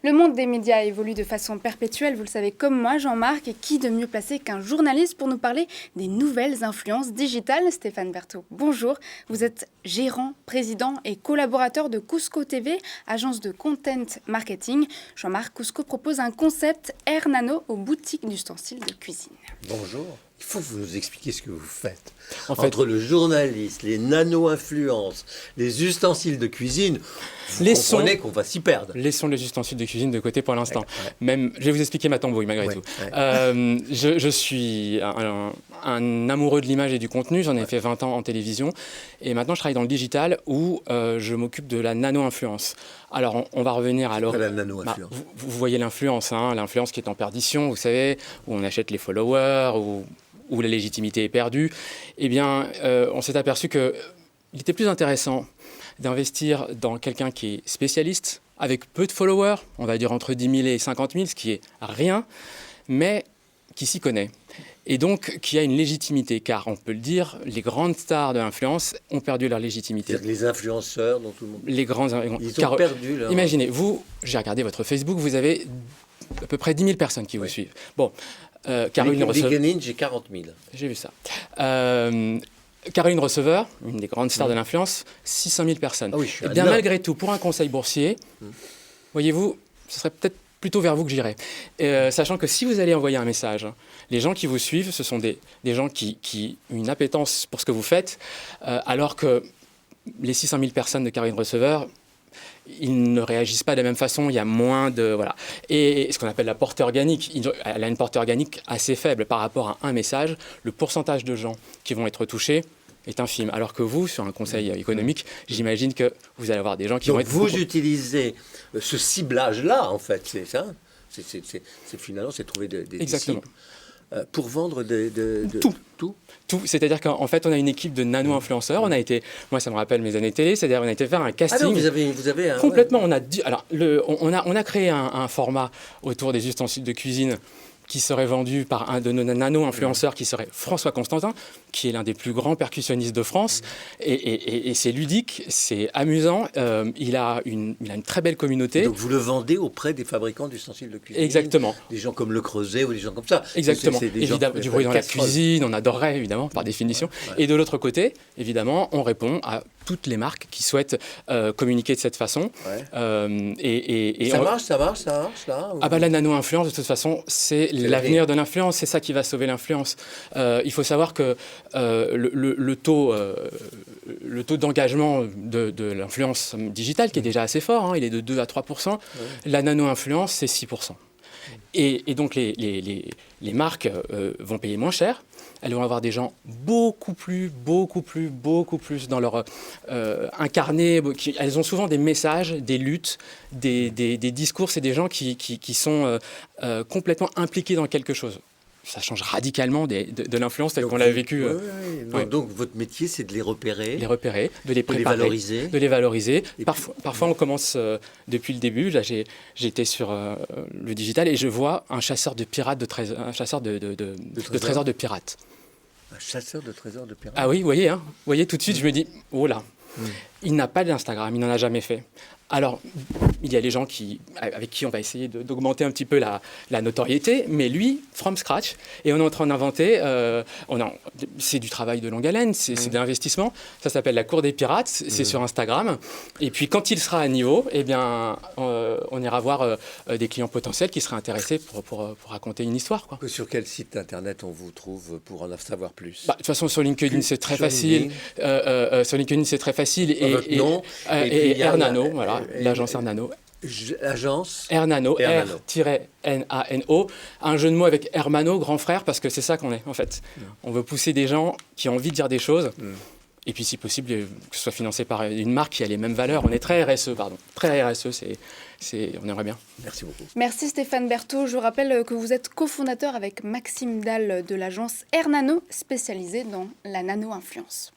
Le monde des médias évolue de façon perpétuelle, vous le savez comme moi, Jean-Marc, et qui de mieux placé qu'un journaliste pour nous parler des nouvelles influences digitales. Stéphane Berthaud, bonjour. Vous êtes gérant, président et collaborateur de Cusco TV, agence de content marketing. Jean-Marc, Cusco propose un concept Air Nano aux boutiques d'ustensiles de cuisine. Bonjour. Il faut que vous nous expliquiez ce que vous faites. Entre le journaliste, les nano-influences, les ustensiles de cuisine, vous comprenez qu'on va s'y perdre. Laissons les ustensiles de cuisine de côté pour l'instant. Ouais. Même, je vais vous expliquer ma tambouille malgré tout. Ouais. Je suis un amoureux de l'image et du contenu. J'en ai fait 20 ans en télévision. Et maintenant, je travaille dans le digital où je m'occupe de la nano-influence. Alors, on va revenir à la nano-influence. Vous voyez l'influence, hein, l'influence qui est en perdition, vous savez, où on achète les followers, où la légitimité est perdue. Eh bien, on s'est aperçu qu'il était plus intéressant d'investir dans quelqu'un qui est spécialiste, avec peu de followers, on va dire entre 10 000 et 50 000, ce qui est rien, mais qui s'y connaît. Et donc, qui a une légitimité, car on peut le dire, les grandes stars de l'influence ont perdu leur légitimité. C'est-à-dire les influenceurs dont tout le monde... Ils ont perdu leur... Imaginez, j'ai regardé votre Facebook, vous avez à peu près 10 000 personnes qui vous suivent. Bon, Caroline Receveur, j'ai 40 000. J'ai vu ça. Caroline Receveur, une des grandes stars de l'influence, 600 000 personnes. Ah oui, et bien malgré tout, pour un conseil boursier, voyez-vous, ce serait peut-être plutôt vers vous que j'irais. Sachant que si vous allez envoyer un message, les gens qui vous suivent, ce sont des gens qui ont une appétence pour ce que vous faites, alors que les 600 000 personnes de Caroline Receveur, ils ne réagissent pas de la même façon, il y a moins de... Voilà. Et ce qu'on appelle la portée organique, elle a une portée organique assez faible par rapport à un message. Le pourcentage de gens qui vont être touchés est infime. Alors que vous, sur un conseil économique, j'imagine que vous allez avoir des gens qui vont être... Vous utilisez ce ciblage-là, en fait, c'est ça. Finalement, c'est trouver des Exactement. cibles. Pour vendre Tout. C'est-à-dire qu'en fait, on a une équipe de nano-influenceurs. On a été, moi, ça me rappelle mes années télé, c'est-à-dire on a été faire un casting. Ah non, vous avez un... Complètement. Ouais. On a créé un format autour des ustensiles de cuisine qui serait vendu par un de nos nano-influenceurs qui serait François Constantin, qui est l'un des plus grands percussionnistes de France. Et c'est ludique, c'est amusant, il a une très belle communauté. Donc vous le vendez auprès des fabricants d'ustensiles de cuisine. Exactement. Des gens comme Le Creuset ou des gens comme ça. Exactement. Évidemment, du bruit dans la cuisine, on adorerait évidemment, par définition. Ouais. Et de l'autre côté, évidemment, on répond à toutes les marques qui souhaitent communiquer de cette façon. Ouais. Ça marche là, Ah bah la nano-influence, de toute façon, c'est l'avenir de l'influence, c'est ça qui va sauver l'influence. Il faut savoir que le taux d'engagement de l'influence digitale, qui est déjà assez fort, hein, il est de 2 à 3%, la nano-influence, c'est 6%. Et donc les marques vont payer moins cher. Elles vont avoir des gens beaucoup plus dans leur incarné. Elles ont souvent des messages, des luttes, des discours. C'est des gens qui sont complètement impliqués dans quelque chose. Ça change radicalement de l'influence telle qu'on l'a vécu. Donc votre métier, c'est de les repérer. De les préparer, de les valoriser. Parfois, on commence depuis le début. Là, j'étais sur le digital et je vois un chasseur de pirates, un chasseur de trésors de pirates. Un chasseur de trésors de pirates. Ah oui, vous voyez, tout de suite, je me dis, oh là, il n'a pas d'Instagram, il n'en a jamais fait. Alors, il y a les gens avec qui on va essayer d'augmenter un petit peu la notoriété, mais lui, from scratch, et on est en train d'inventer, c'est du travail de longue haleine, c'est de l'investissement, ça s'appelle la cour des pirates, c'est sur Instagram, et puis quand il sera à niveau, eh bien, on ira voir des clients potentiels qui seraient intéressés pour raconter une histoire, quoi. Sur quel site internet on vous trouve pour en savoir plus? De toute façon, sur LinkedIn, c'est très facile. Sur LinkedIn, c'est très facile. Et Air Nano, voilà. L'agence Air Nano. L'agence Air Nano, R-N-A-N-O. Un jeu de mots avec Hermano, grand frère, parce que c'est ça qu'on est, en fait. On veut pousser des gens qui ont envie de dire des choses. Et puis, si possible, que ce soit financé par une marque qui a les mêmes valeurs. On est très RSE, Très RSE, on aimerait bien. Merci beaucoup. Merci Stéphane Berthaud. Je rappelle que vous êtes cofondateur avec Maxime Dalle de l'agence Air Nano, spécialisée dans la nano-influence.